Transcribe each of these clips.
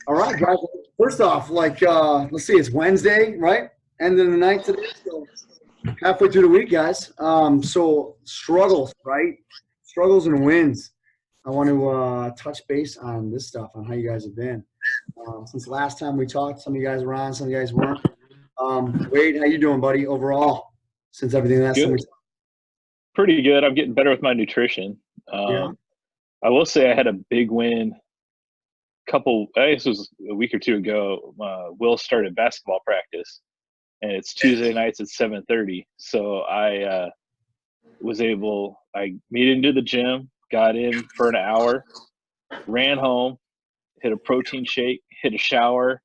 All right, guys. First off, let's see, it's Wednesday, right? End of the night today, so halfway through the week, guys. So struggles, right? Struggles and wins. I want to touch base on this stuff, on how you guys have been. Since the last time we talked, some of you guys were on, some of you guys weren't. Wade, how you doing, buddy, overall, since everything last time we Good, talked? pretty good. I'm getting better with my nutrition. Yeah, I will say I had a big win. I guess it was a week or two ago. Will started basketball practice, and it's Tuesday nights at 7:30. So I was able. I made it into the gym, got in for an hour, ran home, hit a protein shake, hit a shower,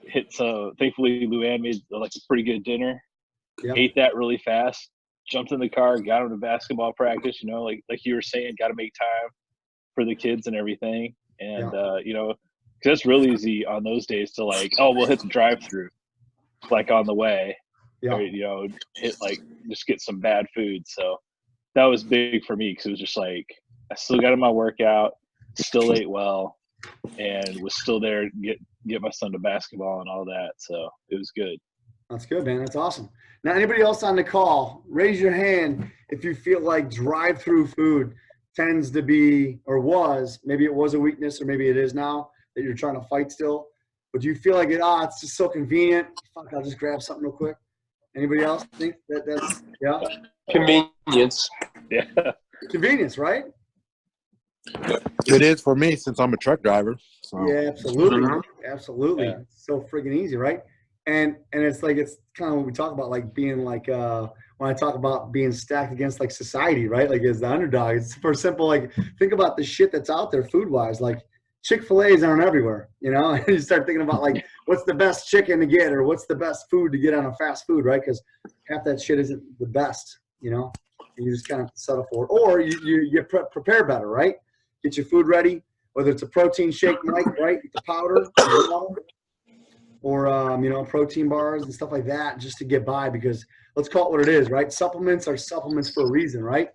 hit some. Thankfully, Luann made like a pretty good dinner. yep, Ate that really fast. Jumped in the car, got him to basketball practice. Like you were saying, got to make time for the kids and everything. And yep, 'cause it's real easy on those days to like, oh, we'll hit the drive-through like on the way, or yep. hit like just get some bad food. So that was big for me because it was just like I still got in my workout, still ate well, and was still there to get my son to basketball and all that. So it was good. That's good, man. That's awesome. Now, anybody else on the call, raise your hand if you feel like drive-through food tends to be, or was, maybe it was a weakness or maybe it is now that you're trying to fight still. But do you feel like it's just so convenient? Fuck, I'll just grab something real quick. Anybody else think that's, yeah? Convenience. Yeah. Convenience, right? It is for me since I'm a truck driver. So. Yeah, absolutely. Mhm. Absolutely. Yeah. It's so friggin' easy, right? And it's like it's kind of what we talk about, like being like when I talk about being stacked against like society, right? Like as the underdog. It's for simple, like think about the shit that's out there food wise. Like Chick-fil-A's aren't everywhere, and you start thinking about like what's the best chicken to get or what's the best food to get on a fast food, right? Because half that shit isn't the best, and you just kind of settle for it. Or you prepare better, right? Get your food ready, whether it's a protein shake, Mike, right? The powder, or protein bars and stuff like that, just to get by. Because let's call it what it is, right? Supplements are supplements for a reason, right?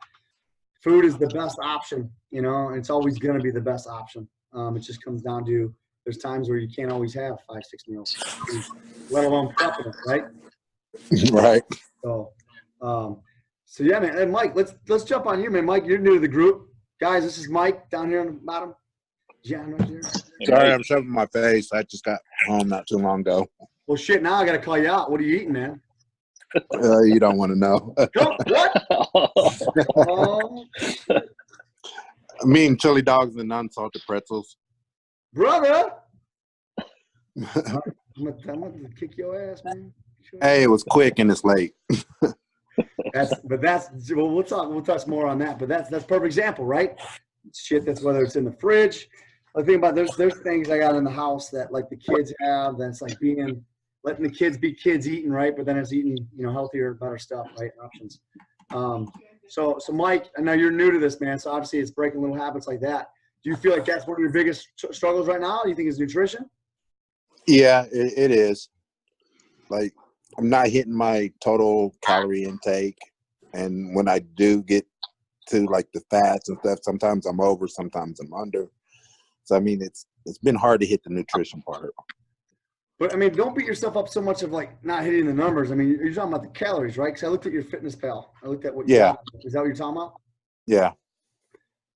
Food is the best option, and it's always going to be the best option. It just comes down to there's times where you can't always have 5-6 meals, let alone prepping it, right? Right. So, so yeah, man. And Mike, let's jump on you, man. Mike, you're new to the group, guys. This is Mike down here on the bottom. John right there. Sorry, I'm shoving my face. I just got home not too long ago. Well, shit. Now I got to call you out. What are you eating, man? You don't want to know. What? Oh, Me and chili dogs and non-salted pretzels. brother. I'm gonna kick your ass, man. Hey, it was quick and it's late. Well, we'll touch more on that. But that's perfect example, right? Shit, that's whether it's in the fridge. I think about there's things I got in the house that like the kids have. That's like letting the kids be kids eating, right? But then it's eating healthier, better stuff, right? Options. So Mike, I know you're new to this, man. So obviously it's breaking little habits like that. Do you feel like that's one of your biggest struggles right now? Do you think it's nutrition? Yeah, it is. Like, I'm not hitting my total calorie intake. And when I do get to like the fats and stuff, sometimes I'm over, sometimes I'm under. So, I mean, it's been hard to hit the nutrition part. But I mean, don't beat yourself up so much of like not hitting the numbers. I mean, you're talking about the calories, right? Because I looked at your Fitness Pal. I looked at what you got. Is that what you're talking about? Yeah.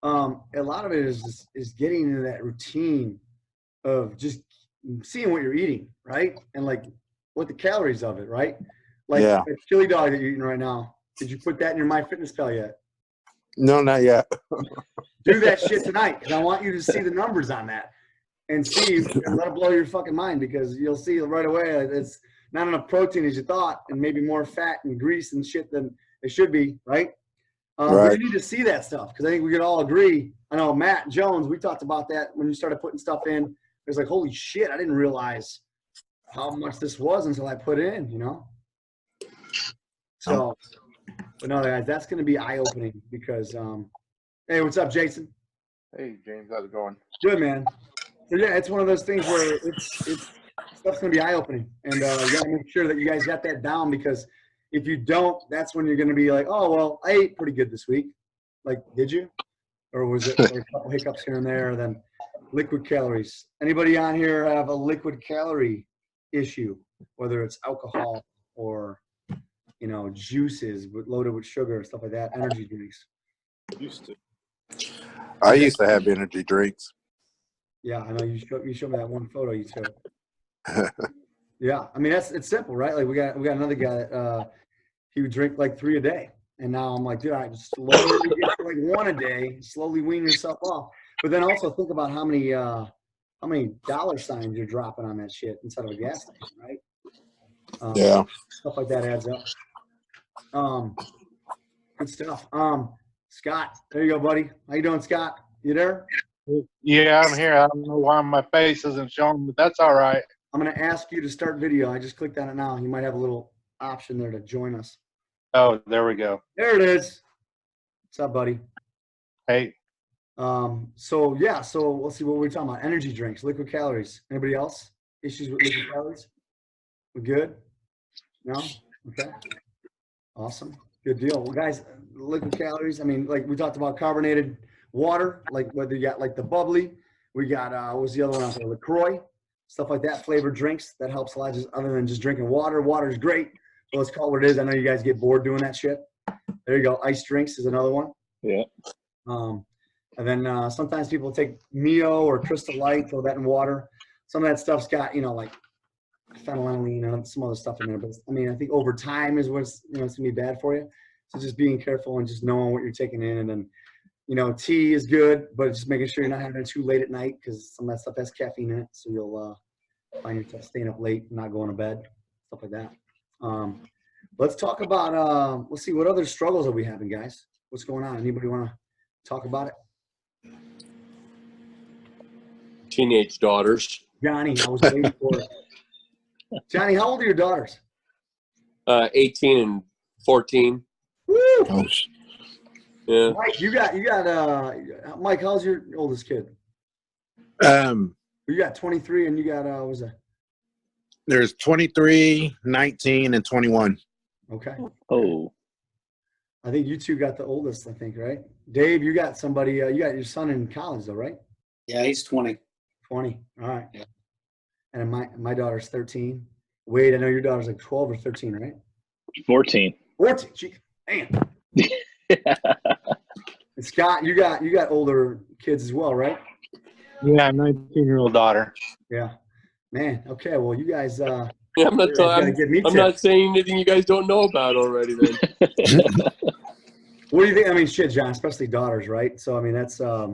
A lot of it is getting into that routine of just seeing what you're eating, right? And like what the calories of it, right? Like the chili dog that you're eating right now. Did you put that in your MyFitnessPal yet? No, not yet. Do that shit tonight because I want you to see the numbers on that and see and let it blow your fucking mind, because you'll see right away it's not enough protein as you thought, and maybe more fat and grease and shit than it should be, right? Right. But you need to see that stuff because I think we could all agree. I know Matt Jones, we talked about that when you started putting stuff in. It was like, holy shit, I didn't realize how much this was until I put it in, So, but no, guys, that's going to be eye-opening because, hey, what's up, Jason? Hey, James, how's it going? Good, man. So, yeah, it's one of those things where it's stuff's going to be eye-opening. And you got to make sure that you guys got that down, because if you don't, that's when you're going to be like, oh, well, I ate pretty good this week. Like, did you? Or was it a couple hiccups here and there? Then Liquid calories. Anybody on here have a liquid calorie issue, whether it's alcohol or, you know, juices loaded with sugar and stuff like that, energy drinks? I used to have energy drinks. Yeah, I know you showed me that one photo you took. Yeah, I mean it's simple, right? Like we got another guy that he would drink like 3 a day, and now I'm like, dude, I just slowly get to like 1 a day, slowly wean yourself off. But then also think about how many dollar signs you're dropping on that shit instead of a gas station, right? Yeah. Stuff like that adds up. Good stuff. Scott, there you go, buddy. How you doing, Scott? You there? Yeah, I'm here. I don't know why my face isn't showing, but that's all right. I'm going to ask you to start video. I just clicked on it now. You might have a little option there to join us. Oh, there we go. There it is. What's up, buddy? Hey. So let's see what we're talking about. Energy drinks, liquid calories. Anybody else? Issues with liquid calories? We good? No? Okay. Awesome. Good deal. Well, guys, liquid calories, I mean, like we talked about carbonated water, like whether you got like the bubbly, we got, what was the other one out there? LaCroix, stuff like that, flavored drinks. That helps a lot, just other than just drinking water. Water is great. But let's call it what it is. I know you guys get bored doing that shit. There you go. Ice drinks is another one. Yeah. And then sometimes people take Mio or Crystal Light, throw that in water. Some of that stuff's got, you know, like phenylalanine and some other stuff in there. But I mean, I think over time is what's, you know, it's gonna be bad for you. So just being careful and just knowing what you're taking in. And then, you know, tea is good, but just making sure you're not having it too late at night because some of that stuff has caffeine in it. So you'll find yourself staying up late and not going to bed, stuff like that. Let's talk about, let's see, what other struggles are we having, guys? What's going on? Anybody want to talk about it? Teenage daughters. Johnny, I was waiting for it. Johnny, how old are your daughters? 18 and 14. Woo! Yeah. Mike, you got Mike, how's your oldest kid? You got 23 and you got, what was that? There's 23, 19, and 21. Okay. Oh. I think you two got the oldest, I think, right? Dave, you got somebody, you got your son in college though, right? Yeah, he's 20. 20. All right. Yeah. And my daughter's 13. Wade, I know your daughter's like 12 or 13, right? 14. 14. Gee, man. And Scott, you got older kids as well, right? Yeah, 19-year-old daughter. Yeah. Man, okay. Well, you guys Yeah, I'm not saying anything you guys don't know about already then. What do you think? I mean, shit, John, especially daughters, right? So, I mean, that's, I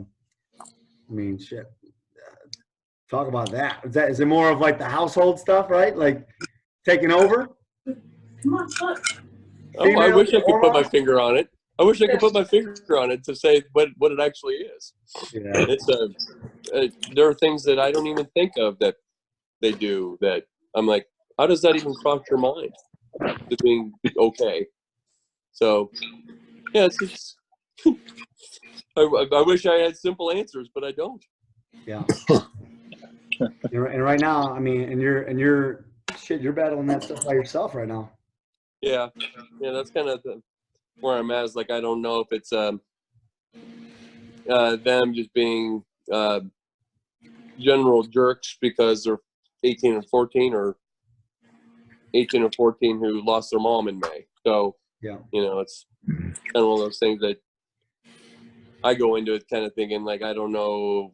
mean, shit. Talk about that. Is it more of like the household stuff, right? Like taking over? Oh, I wish I could put my finger on it. I wish I could put my finger on it to say what it actually is. Yeah. It's there are things that I don't even think of that they do that I'm like, how does that even cross your mind to being okay? So, yeah, it's I wish I had simple answers, but I don't. Yeah. And right now, I mean, and you're shit, you're battling that stuff by yourself right now. Yeah, that's kind of where I'm at. Is like I don't know if it's them just being general jerks because they're 18 and 14, or 18 or 14 who lost their mom in May. So yeah, you know, it's kind of one of those things that I go into it kind of thinking like I don't know.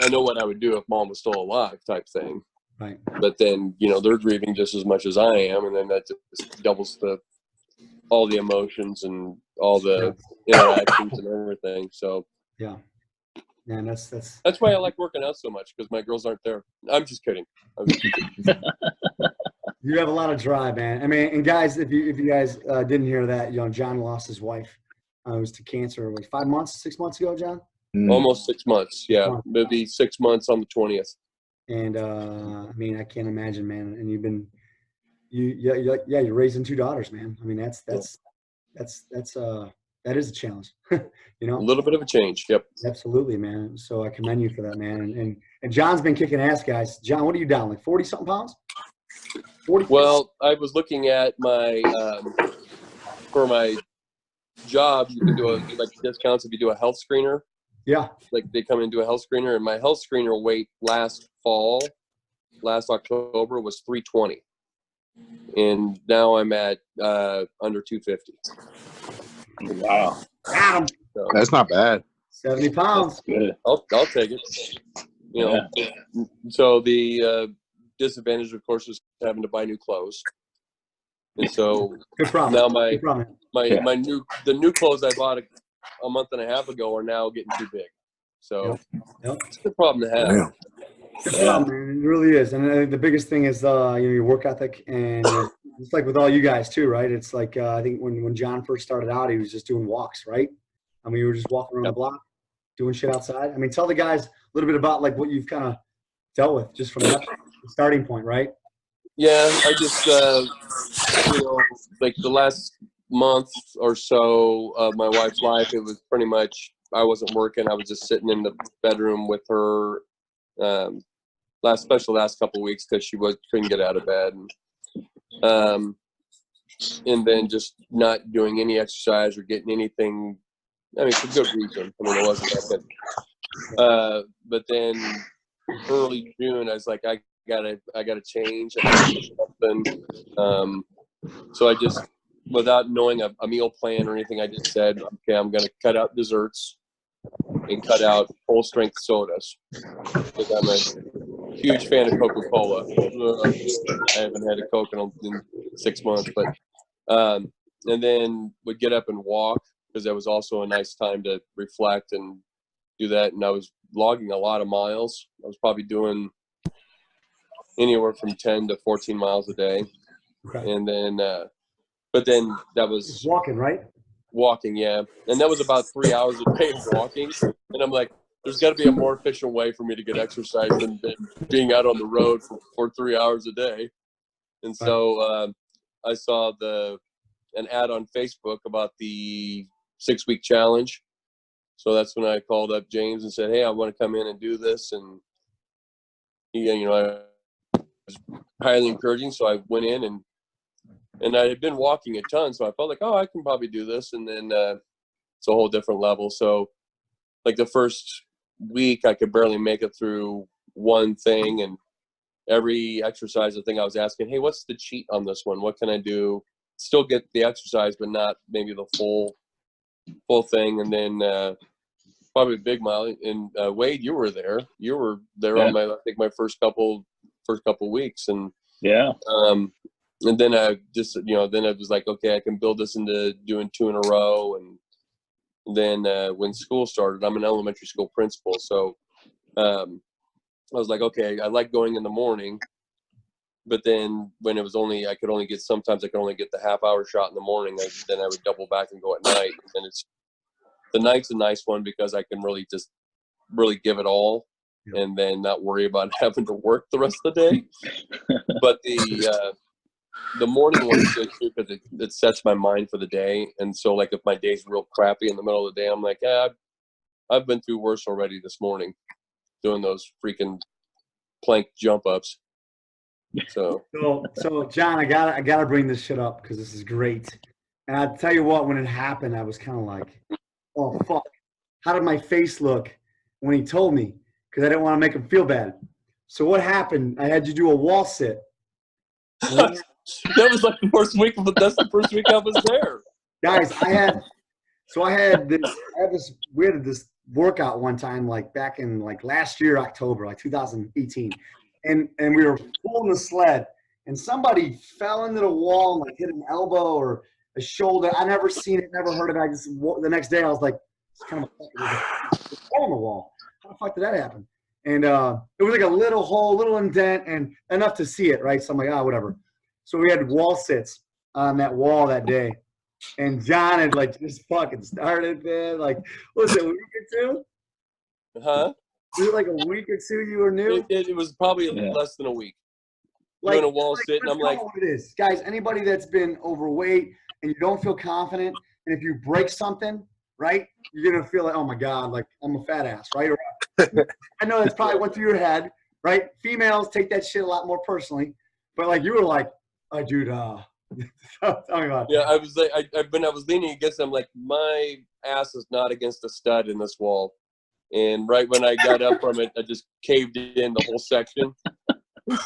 I know what I would do if mom was still alive, type thing. right. But then, you know, they're grieving just as much as I am, and then that just doubles all the emotions and all the interactions and everything. So yeah, man, that's why I like working out so much, because my girls aren't there. I'm just kidding. You have a lot of drive, man. I mean, and guys, if you guys didn't hear that, you know, John lost his wife. It was to cancer like 6 months ago, John. Almost 6 months. Yeah, maybe 6 months on the 20th. And I mean, I can't imagine, man. And you're raising 2 daughters, man. I mean, that is a challenge. You know, a little bit of a change. Yep. Absolutely, man. So I commend you for that, man. And John's been kicking ass, guys. John, what are you down, like 40 something pounds? 40. Well, I was looking at my for my job, you can do like discounts if you do a health screener. Yeah. Like they come into a health screener, and my health screener weight last October was 320. And now I'm at under 250. Wow. Got him. So That's not bad. 70 pounds. Good. I'll take it. You know, so the disadvantage, of course, is having to buy new clothes. And so Good problem. now Good problem. the new clothes I bought a month and a half ago are now getting too big. So Yep. it's a good problem to have. Yeah. Good problem, man. It really is. And I think the biggest thing is your work ethic, and it's like with all you guys too, right? It's like I think when John first started out, he was just doing walks, right? I mean, you were just walking around the block, doing shit outside. I mean, tell the guys a little bit about like what you've kind of dealt with just from that starting point, right? Yeah, I just like the last month or so of my wife's life, it was pretty much I wasn't working. I was just sitting in the bedroom with her. Last couple of weeks because she couldn't get out of bed, and then just not doing any exercise or getting anything. I mean, for good reason. I mean, it wasn't that good. But then early June, I was like, I gotta change. I gotta do something. So I just, without knowing a meal plan or anything, I just said, okay, I'm gonna cut out desserts and cut out full strength sodas because I'm a huge fan of Coca-Cola. I haven't had a Coke in 6 months, but and then would get up and walk because that was also a nice time to reflect and do that. And I was logging a lot of miles. I was probably doing anywhere from 10 to 14 miles a day. Okay. And then, but then that was walking, right? Walking, yeah. And that was about 3 hours a day of walking. And I'm like, there's got to be a more efficient way for me to get exercise than being out on the road for 3 hours a day. And so I saw an ad on Facebook about the 6-week challenge. So that's when I called up James and said, hey, I want to come in and do this. And he, I was highly encouraging. So I went in and I had been walking a ton. So I felt like, oh, I can probably do this. And then it's a whole different level. So like the first week, I could barely make it through one thing. And every exercise, I think I was asking, hey, what's the cheat on this one? What can I do? Still get the exercise, but not maybe the full thing. And then probably a big mile. And Wade, you were there. You were there on I think my first couple weeks. And and then I just then it was like, okay, I can build this into doing 2 in a row. And then when school started, I'm an elementary school principal, so I was like, okay, I like going in the morning. But then when it was I could only get the half-hour shot in the morning. Then I would double back and go at night. And the night's a nice one because I can really give it all, and then not worry about having to work the rest of the day. But the morning one is good too because it sets my mind for the day. And so like if my day's real crappy in the middle of the day, I'm like, I've been through worse already this morning doing those freaking plank jump ups. So John, I gotta bring this shit up because this is great. And I'll tell you what, when it happened, I was kind of like, oh fuck, how did my face look when he told me? Because I didn't want to make him feel bad. So what happened? I had you do a wall sit. That was like the first week. That's the first week I was there. Guys, we had this workout one time, like back in like last year, October, like 2018. And we were pulling the sled and somebody fell into the wall and like hit an elbow or a shoulder. I never seen it, never heard of it. The next day I was like, it's kind of a hole in the wall. How the fuck did that happen? And it was like a little hole, little indent, and enough to see it, right? So I'm like, whatever. So we had wall sits on that wall that day. And John had like just fucking started, man. Like, what was it, a week or two? Huh? Was it like a week or two you were new? It was probably less than a week. Doing a wall sit, and I'm like, what it is. Guys, anybody that's been overweight and you don't feel confident, and if you break something, right, you're going to feel like, oh my God, like I'm a fat ass, right? I know that's probably went through your head, right? Females take that shit a lot more personally. But like you were like, oh, dude, tell me about it. Yeah, I was like, I was leaning against them, like my ass is not against the stud in this wall. And right when I got up from it, I just caved in the whole section.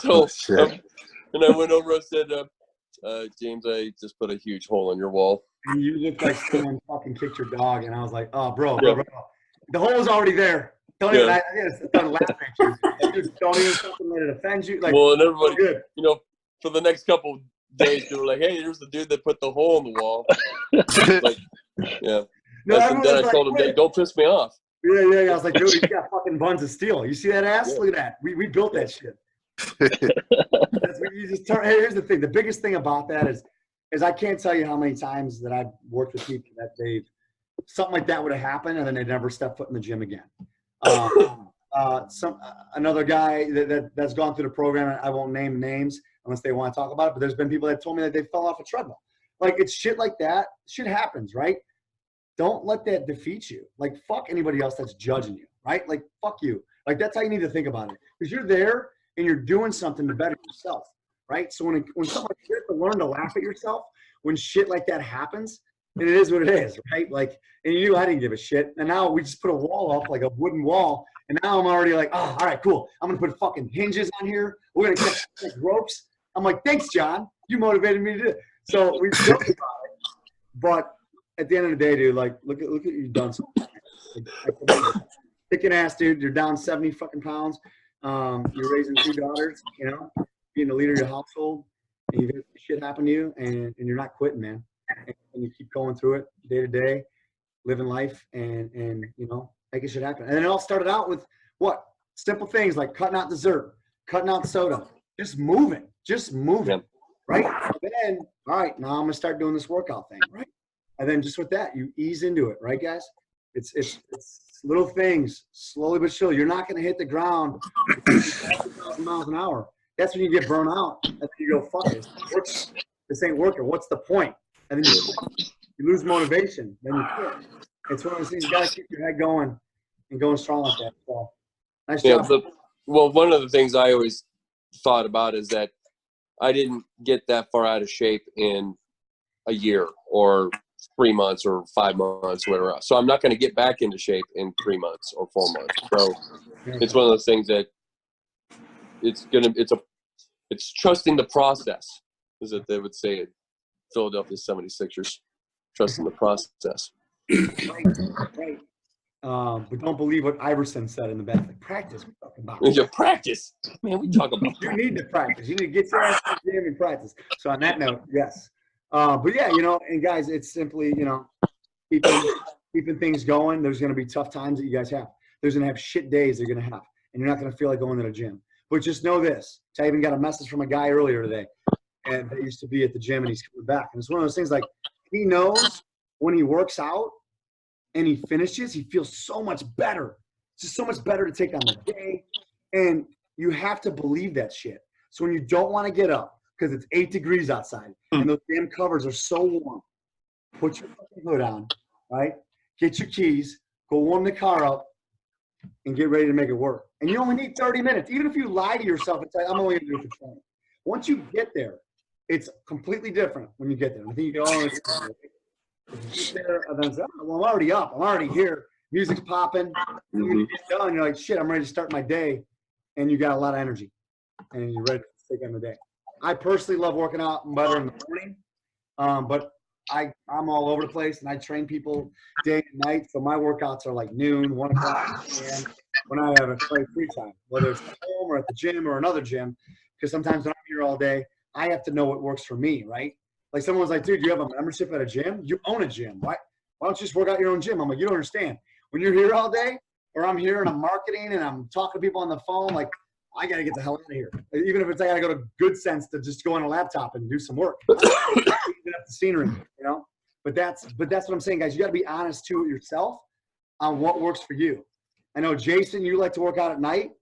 So, and I went over and said, James, I just put a huge hole in your wall. And you looked like someone fucking kicked your dog, and I was like, oh, bro. The hole was already there. Don't even, I started laughing at you. Like, dude, don't even fucking let it offend you. Like, well, and everybody, good. you know, for the next couple of days, they were like, hey, here's the dude that put the hole in the wall. Like, yeah. No, Then I told him, hey, don't piss me off. Yeah. I was like, dude, you got fucking buns of steel. You see that ass? Look at that. We built that shit. Here's the thing. The biggest thing about that is I can't tell you how many times that I've worked with people that something like that would have happened and then they'd never step foot in the gym again. Another guy that's gone through the program, I won't name names unless they want to talk about it, but there's been people that told me that they fell off a treadmill. Like, it's shit like that. Shit happens, right? Don't let that defeat you. Like, fuck anybody else that's judging you, right? Like, fuck you. Like, that's how you need to think about it. Because you're there and you're doing something to better yourself, right? So when somebody, you have to learn to laugh at yourself when shit like that happens, and it is what it is, right? Like, and you knew I didn't give a shit. And now we just put a wall up, like a wooden wall. And now I'm already like, oh, all right, cool. I'm going to put fucking hinges on here. We're going to catch like ropes. I'm like, thanks, John. You motivated me to do it. So we joked about it. But at the end of the day, dude, like, look at you've done something. Like, kicking ass, dude. You're down 70 fucking pounds. You're raising 2 daughters, you know, being the leader of your household. And you've had shit happen to you, and you're not quitting, man. And you keep going through it day to day, living life, and you know, making shit happen. And it all started out with what? Simple things like cutting out dessert, cutting out soda, just moving, right? And then, all right, now I'm gonna start doing this workout thing, right? And then just with that, you ease into it, right, guys? It's little things, slowly but surely. You're not gonna hit the ground 1,000 miles an hour. That's when you get burnt out, and then you go, fuck it, this ain't working. What's the point? And then you lose motivation. Then you quit. It's one of those things, you got to keep your head going and going strong like that. So, nice job. Well, one of the things I always thought about is that I didn't get that far out of shape in a year or 3 months or 5 months, whatever. So I'm not going to get back into shape in 3 months or 4 months. So it's one of those things that it's trusting the process, is what they would say in Philadelphia 76ers, trusting the process. Right. But don't believe what Iverson said in the back. Like, practice. We're talking about. Your practice, man. We talk about. You need to practice. You need to get your ass to the gym and practice. So on that note, yes. But yeah, you know, and guys, it's simply, you know, keeping things going. There's going to be tough times that you guys have. There's going to have shit days they're going to have, and you're not going to feel like going to the gym. But just know this. I even got a message from a guy earlier today, and that used to be at the gym, and he's coming back. And it's one of those things, like, he knows when he works out and he finishes, he feels so much better. It's just so much better to take on the day. And you have to believe that shit. So when you don't want to get up because it's 8 degrees outside and those damn covers are so warm, put your fucking hood on, right? Get your keys, go warm the car up, and get ready to make it work. And you only need 30 minutes. Even if you lie to yourself and say, I'm only going to do it for training. Once you get there, it's completely different when you get there. I think you go, oh, it's get there, and then say, oh, well, I'm already up. I'm already here. Music's popping. And when you get done, you're like, shit, I'm ready to start my day. And you got a lot of energy. And you're ready to take on the day. I personally love working out better in the morning. But I'm all over the place, and I train people day and night. So my workouts are like noon, 1 o'clock, and when I have a free time, whether it's at home or at the gym or another gym. Because sometimes when I'm here all day, I have to know what works for me, right? Like, someone was like, dude, you have a membership at a gym? You own a gym. Why don't you just work out your own gym? I'm like, you don't understand. When you're here all day, or I'm here and I'm marketing and I'm talking to people on the phone, like, I got to get the hell out of here. Even if it's, I got to go to Good Sense to just go on a laptop and do some work. Even up the scenery, you know? But that's what I'm saying, guys. You got to be honest, too, with yourself on what works for you. I know, Jason, you like to work out at night.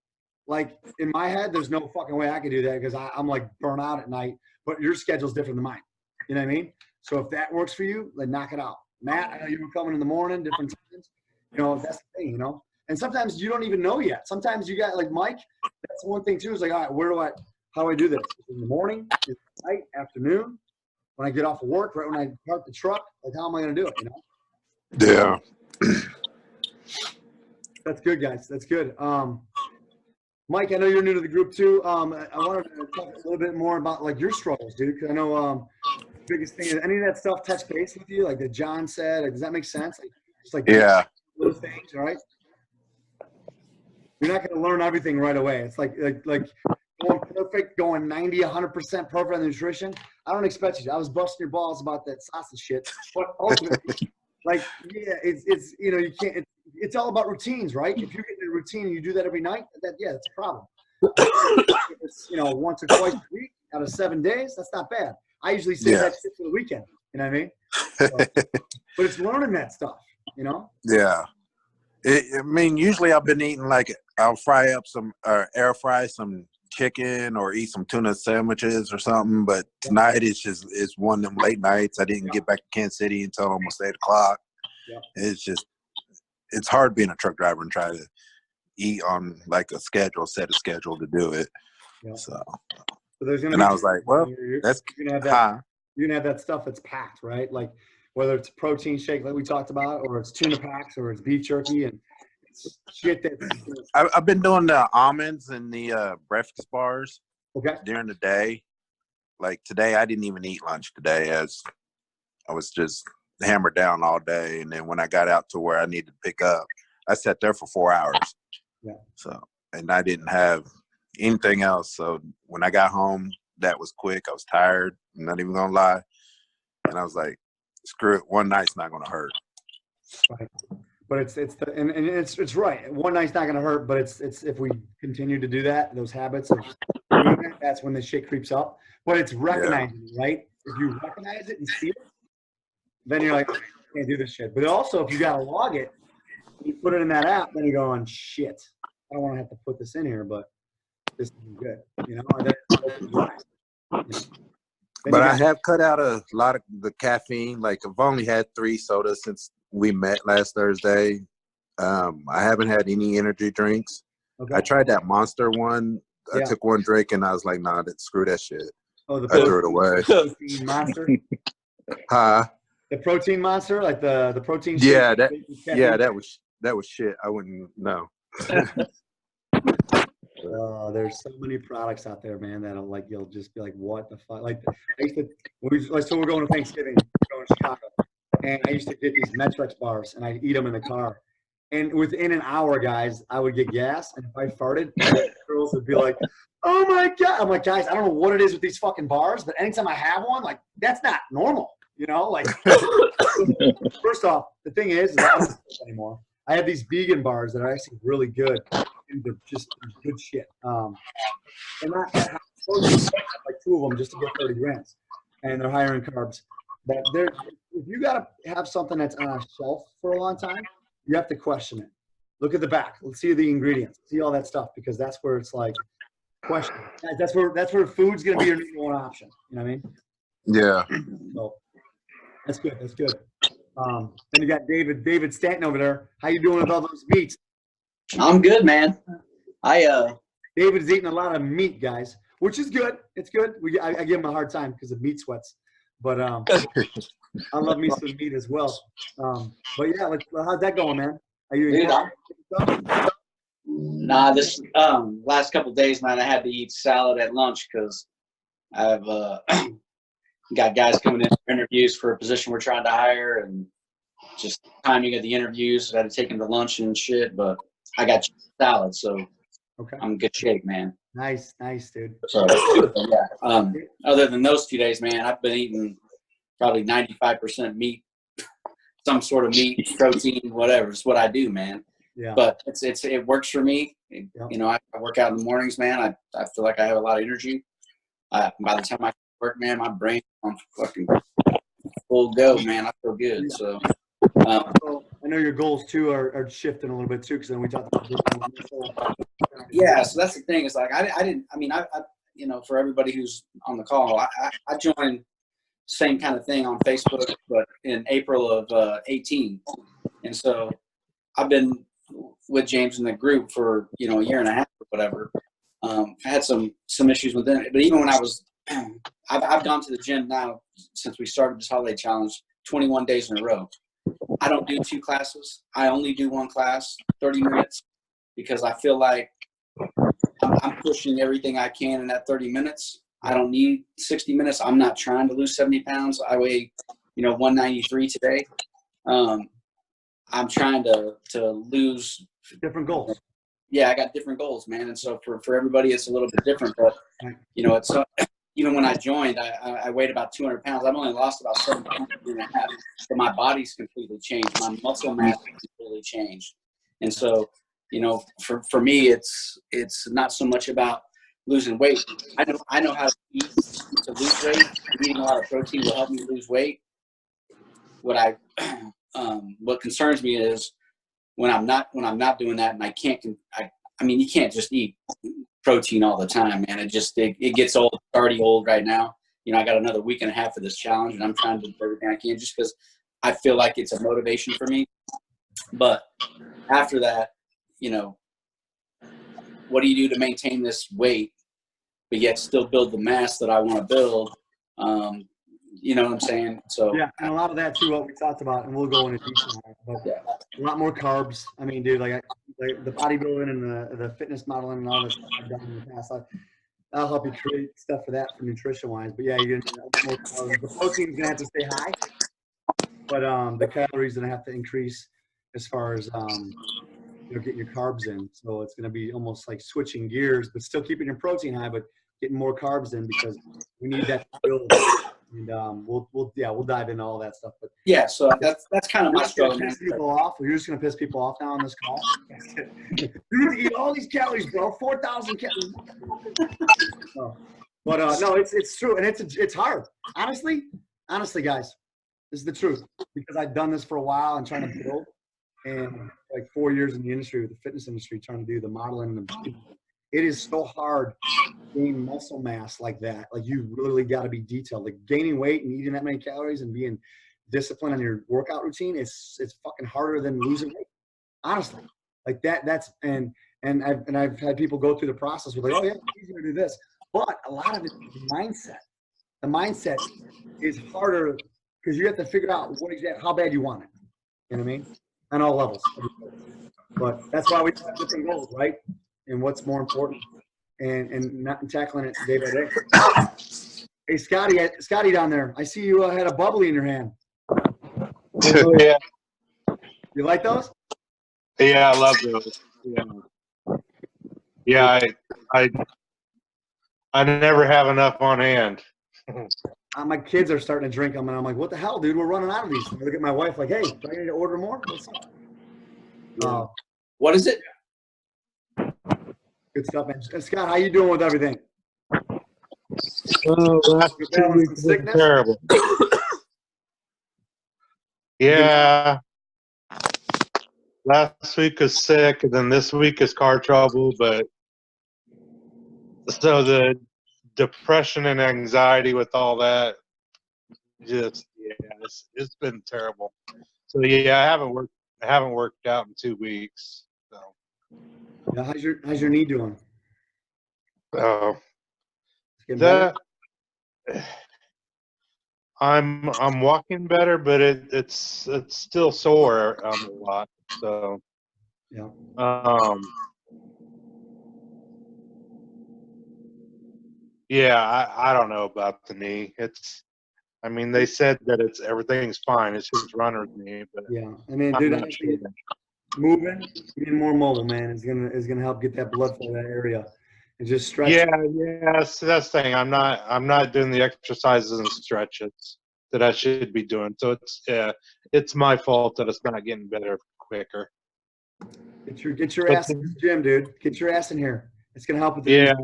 Like, in my head, there's no fucking way I could do that because I'm like burnt out at night. But your schedule's different than mine. You know what I mean? So if that works for you, then knock it out. Matt, I know you were coming in the morning, different times. You know, that's the thing, you know? And sometimes you don't even know yet. Sometimes you got, like Mike, that's one thing too, is like, all right, how do I do this? In the morning, in the night, afternoon, when I get off of work, right when I park the truck, like, how am I going to do it, you know? Yeah. That's good, guys. That's good. Mike, I know you're new to the group too. I wanted to talk a little bit more about like your struggles, dude. Because I know the biggest thing is any of that stuff touch base with you, like that John said. Like, does that make sense? Like, just like Yeah. little things, all right? You're not going to learn everything right away. It's like going perfect, going 90, 100% perfect on nutrition. I don't expect you to. I was busting your balls about that sausage shit. But ultimately, like, yeah, it's you know, you can't. It's all about routines, right? If you're getting a routine and you do that every night, that's a problem. If it's, you know, once or twice a week out of 7 days, that's not bad. I usually say that shit for the weekend. You know what I mean? So, but it's learning that stuff, you know? Yeah. I mean, usually I've been eating like I'll fry up some air fry some chicken or eat some tuna sandwiches or something. But tonight it's one of them late nights. I didn't get back to Kansas City until almost 8 o'clock. Yeah. It's hard being a truck driver and try to eat on like a set a schedule to do it. Yeah. So there's gonna I was like, well, you're gonna have that stuff that's packed, right? Like whether it's a protein shake like we talked about, or it's tuna packs, or it's beef jerky, and it's shit that's. I've been doing the almonds and the breakfast bars during the day. Like today, I didn't even eat lunch today, as I was just hammered down all day. And then when I got out to where I needed to pick up, I sat there for 4 hours. Yeah. So, and I didn't have anything else. So when I got home, that was quick. I was tired. I'm not even gonna lie. And I was like, screw it. One night's not gonna hurt. Right. But it's right. One night's not gonna hurt. But it's if we continue to do that, those habits of doing that, that's when the shit creeps up. But it's recognizing it, right? If you recognize it and see it, then you're like, I can't do this shit. But also, if you gotta log it, you put it in that app, then you're going, shit, I don't want to have to put this in here, but this is good, you know. And but I have cut out a lot of the caffeine. Like I've only had 3 sodas since we met last Thursday. I haven't had any energy drinks. Okay. I tried that Monster one. I took one drink and I was like, nah, screw that shit. Oh, I threw it away. Protein Monster? Huh? The protein Monster, like the protein. Yeah, that was shit. I wouldn't know. There's so many products out there, man, that'll like you'll just be like, what the fuck? Like I used to, we're going to Thanksgiving, we're going to Chicago, and I used to get these Metrex bars and I'd eat them in the car. And within an hour, guys, I would get gas, and if I farted, the girls would be like, "Oh my god!" I'm like, guys, I don't know what it is with these fucking bars, but anytime I have one, like that's not normal. You know, like, first off, the thing is I don't do this anymore. I have these vegan bars that are actually really good, and they're just good shit. They're not that high protein, like 2 of them just to get 30 grams, and they're higher in carbs. But if you got to have something that's on a shelf for a long time, you have to question it. Look at the back. Let's see the ingredients. See all that stuff, because that's where it's like question. That's where food's gonna be your number one option. You know what I mean? Yeah. So, that's good. That's good. And you got David Stanton over there. How you doing with all those meats? I'm good, man. David's eating a lot of meat, guys, which is good. It's good. I give him a hard time because of meat sweats, but I love me some meat as well. But yeah, how's that going, man? Are you? Nah, this last couple of days, man, I had to eat salad at lunch because I've got guys coming in for interviews for a position we're trying to hire, and just timing of the interviews. I had to take them to lunch and shit, but I got salad, so I'm in good shape, man. Nice, dude. So, yeah. Other than those 2 days, man, I've been eating probably 95% meat, some sort of meat, protein, whatever. It's what I do, man. Yeah. But it works for me. You know, I work out in the mornings, man. I feel like I have a lot of energy. By the time I work, man, my brain on fucking full go, man. I feel good. So I know your goals too are shifting a little bit too, because then we talked about this. Yeah, so that's the thing. Is like I you know, for everybody who's on the call, I joined same kind of thing on Facebook, but in April of 18, and so I've been with James in the group for a year and a half or whatever. I had some issues with it, but even when I was, I've gone to the gym now since we started this holiday challenge 21 days in a row. I don't do 2 classes. I only do 1 class, 30 minutes, because I feel like I'm pushing everything I can in that 30 minutes. I don't need 60 minutes. I'm not trying to lose 70 pounds. I weigh, 193 today. I'm trying to lose Different goals. Yeah, I got different goals, man. And so for everybody, it's a little bit different. But, it's even when I joined, I weighed about 200 pounds. I've only lost about 7 pounds and a half, but my body's completely changed. My muscle mass has completely changed. And so, for me, it's not so much about losing weight. I know how to eat to lose weight. Eating a lot of protein will help me lose weight. What concerns me is when I'm not doing that, and I can't. You can't just eat protein all the time, man. It gets old. It's already old right now. I got another week and a half of this challenge, and I'm trying to do everything I can just because I feel like it's a motivation for me. But after that, what do you do to maintain this weight, but yet still build the mass that I want to build? You know what I'm saying? So yeah, and a lot of that too, what we talked about, and we'll go into detail, but a lot more carbs. I mean, dude, like the bodybuilding and the fitness modeling and all this stuff I've done in the past, I'll help you create stuff for that for nutrition wise. But yeah, you're gonna more calories. The protein's gonna have to stay high, but the calories gonna have to increase as far as getting your carbs in. So it's gonna be almost like switching gears, but still keeping your protein high, but getting more carbs in because we need that to build. And we'll dive into all that stuff. But yeah, so that's kind of my struggle. Piss people off. You're just gonna piss people off now on this call. You're gonna eat all these calories, bro. 4,000 calories. But no, it's true, and it's hard. Honestly, guys, this is the truth because I've done this for a while and trying to build, and like 4 years in the industry, with the fitness industry, trying to do the modeling and it is so hard gain muscle mass like that. Like you really got to be detailed. Like gaining weight and eating that many calories and being disciplined on your workout routine, it's fucking harder than losing weight. Honestly, like that's and I've had people go through the process with like, oh yeah, it's easier to do this, but a lot of it is mindset. The mindset is harder because you have to figure out how bad you want it. You know what I mean? On all levels. But that's why we have different goals, right? And what's more important, and not tackling it day by day. Hey, Scotty down there, I see you had a bubbly in your hand. Yeah. You like those? Yeah, I love those. Yeah, I never have enough on hand. My kids are starting to drink them, and I'm like, what the hell, dude? We're running out of these. I look at my wife like, hey, do I need to order more? What's up? What is it? Good stuff, man. And Scott, how you doing with everything? Last 2 weeks was terrible. Yeah. Last week was sick, and then this week is car trouble. But so the depression and anxiety with all that, it's been terrible. So yeah, I haven't worked out in 2 weeks. So. Yeah, how's your knee doing? I'm walking better, but it's still sore a lot. So yeah. I don't know about the knee. They said that everything's fine. It's just runner's knee, but yeah. I mean, dude, sure. Moving, being more mobile, man, is gonna help get that blood flow in that area. And just stretch. Yeah. So that's the thing. I'm not doing the exercises and stretches that I should be doing. So it's my fault that it's not getting better quicker. Get your ass in the gym, dude. Get your ass in here. It's gonna help with the and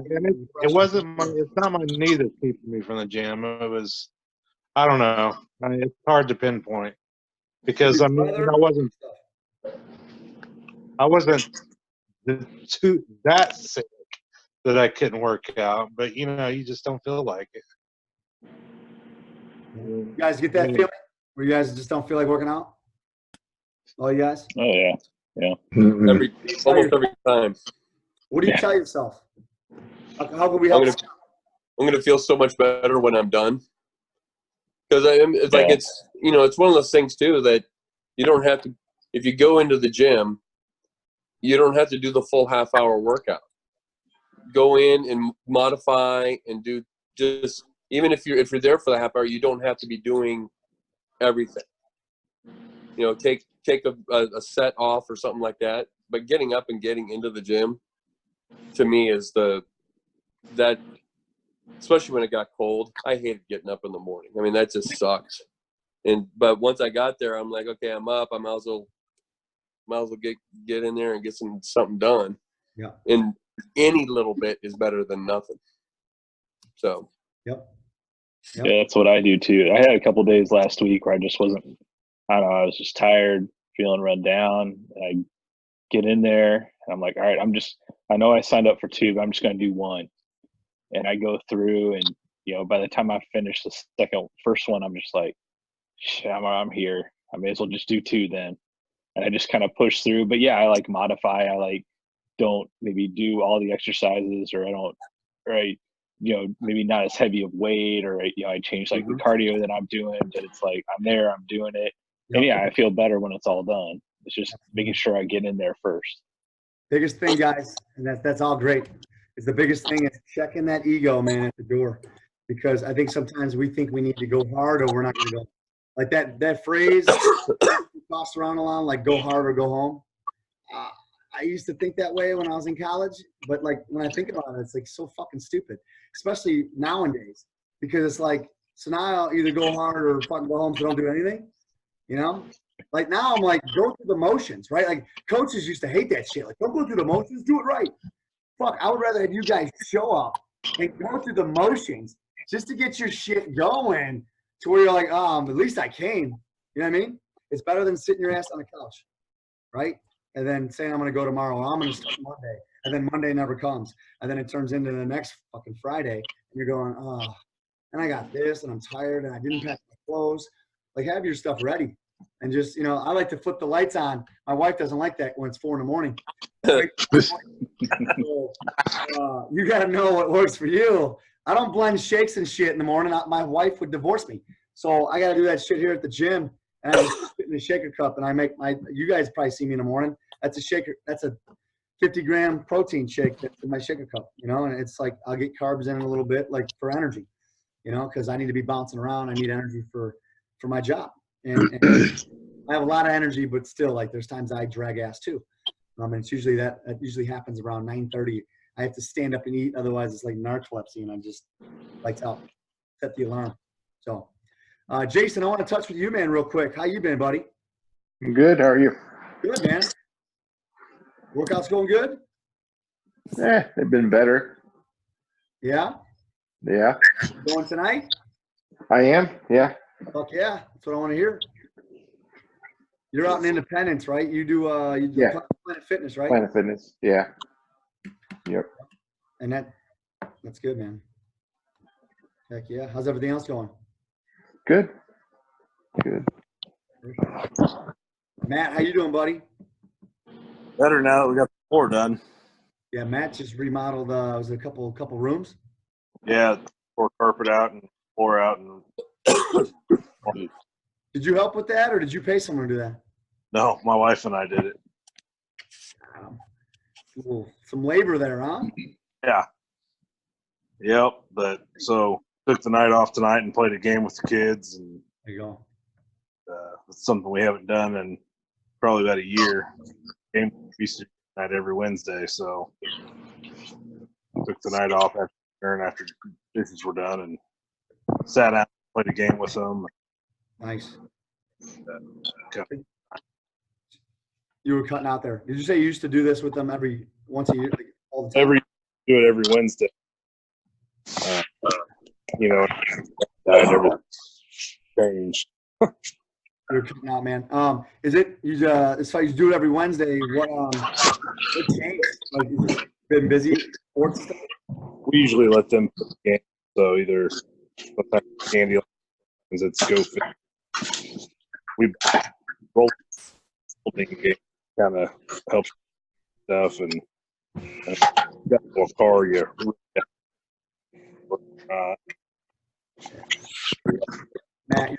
it's not my knee that's keeping me from the gym. It was, I don't know. It's hard to pinpoint because I wasn't that sick that I couldn't work out, but you just don't feel like it. You guys get that feeling where you guys just don't feel like working out? All you guys? Oh yeah. Almost every time. What do you tell yourself? How can we help? I'm gonna feel so much better when I'm done. Because it's like it's one of those things too that You don't have to, if you go into the gym, you don't have to do the full half-hour workout. Go in and modify and do just, even if you're there for the half hour, you don't have to be doing everything. You know, take a set off or something like that. But getting up and getting into the gym, to me, is that, especially when it got cold, I hated getting up in the morning. I mean, that just sucks. But once I got there, I'm like, okay, I'm up. I might as well get in there and get something done. Yeah. And any little bit is better than nothing. So. Yep. Yeah, that's what I do too. I had a couple days last week where I just wasn't. I don't know. I was just tired, feeling run down. I get in there, and I'm like, all right, I know I signed up for 2, but I'm just going to do 1. And I go through, and by the time I finish the first one, I'm just like, shit, I'm here. I may as well just do 2 then. And I just kind of push through. But yeah, I like modify. I don't maybe do all the exercises, or I don't, right? Maybe not as heavy of weight, or I change the cardio that I'm doing, but it's like I'm there, I'm doing it. Yep. And yeah, I feel better when it's all done. It's just making sure I get in there first. Biggest thing, guys, and that's all great. Is the biggest thing is checking that ego, man, at the door. Because I think sometimes we think we need to go hard, or we're not going to go. Like that phrase tossed around a lot, like go hard or go home. I used to think that way when I was in college, but when I think about it, it's so fucking stupid, especially nowadays, because it's so now I'll either go hard or fucking go home, so don't do anything, now I'm go through the motions, right? Coaches used to hate that shit. Don't go through the motions, do it right. Fuck, I would rather have you guys show up and go through the motions just to get your shit going to where you're at least I came. You know what I mean? It's better than sitting your ass on the couch, right? And then saying I'm going to go tomorrow, or I'm going to start Monday, and then Monday never comes, and then it turns into the next fucking Friday, and you're going, oh, and I got this, and I'm tired, and I didn't pack my clothes. Have your stuff ready, and just I like to flip the lights on. My wife doesn't like that when it's 4 a.m. So, you got to know what works for you. I don't blend shakes and shit in the morning. My wife would divorce me, so I got to do that shit here at the gym. And I just sit in a shaker cup, and I make you guys probably see me in the morning. That's a shaker. That's a 50-gram protein shake that's in my shaker cup, and it's I'll get carbs in a little bit, for energy, because I need to be bouncing around. I need energy for my job. And I have a lot of energy, but still, there's times I drag ass too. And it's usually that usually happens around 9:30. I have to stand up and eat. Otherwise, it's like narcolepsy, and I just lights out, set the alarm. So. Jason, I want to touch with you, man, real quick. How you been, buddy? I'm good. How are you? Good, man. Workouts going good? They've been better. Yeah? Yeah. Going tonight? I am. Yeah. Fuck yeah. That's what I want to hear. You're out in Independence, right? You do Yeah. Planet Fitness, right? Planet Fitness. Yeah. Yep. And that's good, man. Heck yeah. How's everything else going? Good. Good. Matt, how you doing, buddy? Better now that we got the floor done. Yeah, Matt just remodeled. Was it a couple rooms? Yeah, pour carpet out and floor out. And Did you help with that, or did you pay someone to do that? no, my wife and I did it. Cool. Some labor there, huh? Yeah. Yep. But so took the night off tonight and played a game with the kids, and There you go. it's something we haven't done in probably about a year. Game Easter night every Wednesday, so took the night off after dishes were done and sat down, played a game with them. Nice. Okay. You were cutting out there. Did you say you used to do this with them once a year, all the time? Do it every Wednesday. Never changed. You're cutting out, man. Is it you? As far as you do it every Wednesday, what changed? Is it been busy sports stuff? We usually let them pick the game, so either sometimes candy, it's go fit. We roll the game, kind of helps stuff, and got more car, yeah. Matt,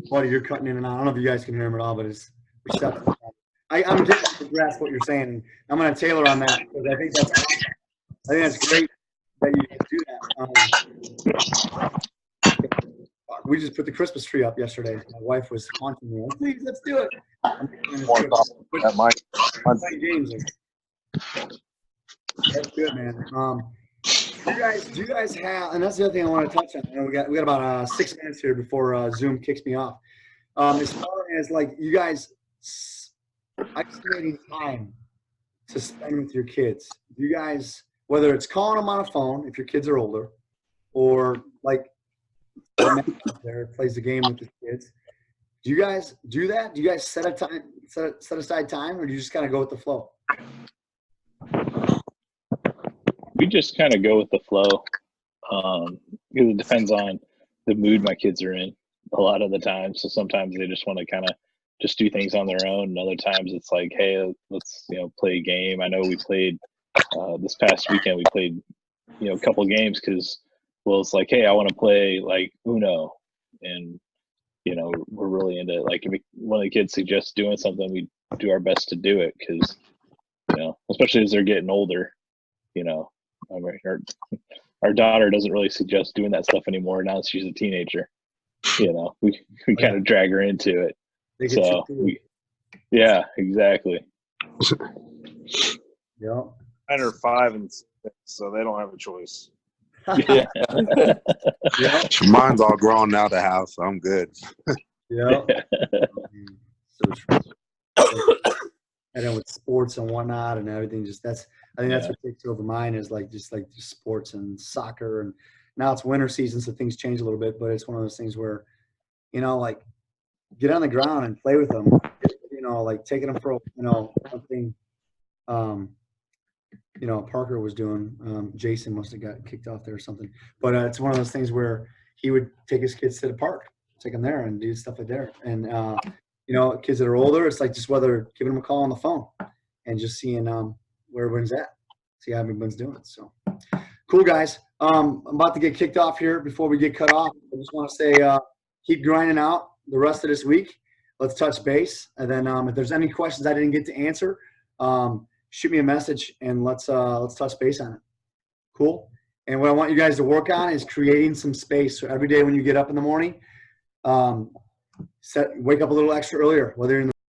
buddy, you're cutting in and out. I don't know if you guys can hear him at all, but it's I'm just to grasp what you're saying. I'm going to tailor on that because I think that's great that you guys do that. We just put the Christmas tree up yesterday. My wife was haunting me. Like, please, let's do it. I'm playing games. That's good, man. Do you guys have? And that's the other thing I want to touch on. We got about 6 minutes here before Zoom kicks me off. As far as like you guys isolating time to spend with your kids, do you guys, whether it's calling them on a phone if your kids are older, or like there plays the game with the kids, do you guys do that? Do you guys set aside time, or do you just kind of go with the flow? We just kind of go with the flow, because it depends on the mood my kids are in a lot of the time. So sometimes they just want to kind of just do things on their own, and other times it's like, hey, let's play a game. I know we played this past weekend. We played a couple of games because it's like, hey, I want to play like Uno, and we're really into it. Like if one of the kids suggests doing something, we do our best to do it because especially as they're getting older. Our daughter doesn't really suggest doing that stuff anymore now that she's a teenager. We kind of drag her into it. So yeah, exactly. Yeah. Mine are 5 and 6, so they don't have a choice. Yeah. Mine's all grown now, the house, so I'm good. Yeah. And then with sports and whatnot and everything, I think that's what takes over mine is just sports and soccer. And now it's winter season, so things change a little bit, but it's one of those things where, like get on the ground and play with them, like taking them for, something, Parker was doing, Jason must've got kicked off there or something, but it's one of those things where he would take his kids to the park, take them there and do stuff like there. And, kids that are older, it's like just whether giving them a call on the phone and just seeing where everyone's at, see how everyone's doing. So cool, guys. I'm about to get kicked off here before we get cut off. I just want to say keep grinding out the rest of this week. Let's touch base. And then if there's any questions I didn't get to answer, shoot me a message and let's touch base on it. Cool. And what I want you guys to work on is creating some space. So every day when you get up in the morning, wake up a little extra earlier, whether you're in the